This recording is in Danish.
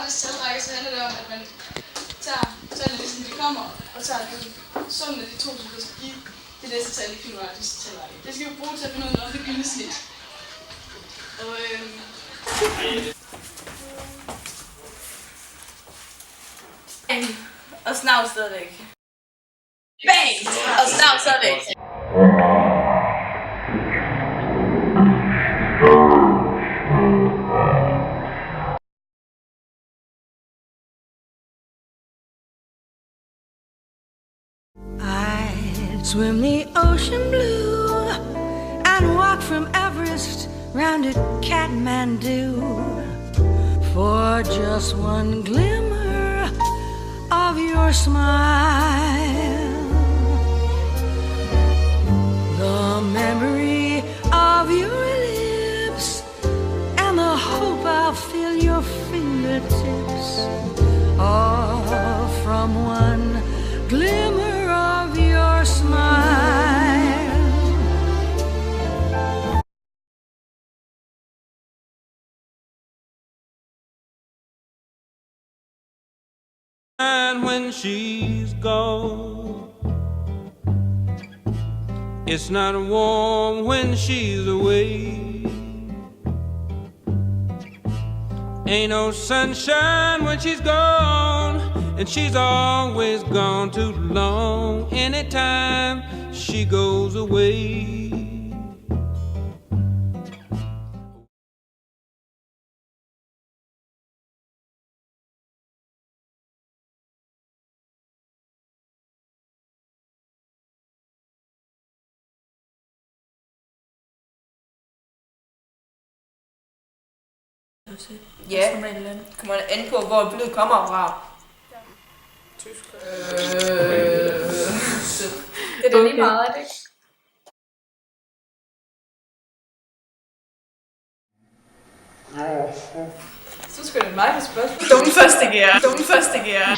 gratis talrække, så handler det om, at man tager tallene, ligesom de kommer, og tager summen af de to, som der skal give det næste tal i kilowatt talrække. Det skal vi bruge til at finde ud af det gyldne snit. Og og snavs stadigvæk. Bang! Og snavs stadigvæk. I'd swim the ocean blue and walk from Everest round to Kathmandu for just one glimmer of your smile. The memory of your lips and the hope I'll feel your fingertips, all from one glimmer of your smile. And when she's gone, it's not warm when she's away. Ain't no sunshine when she's gone, and she's always gone too long. Anytime she goes away. Ja, kommer an på, hvor blodet kommer fra. tysk. Det er da lige meget, er det ikke? Så skal det mig på spørgsmål. Dumme første gear.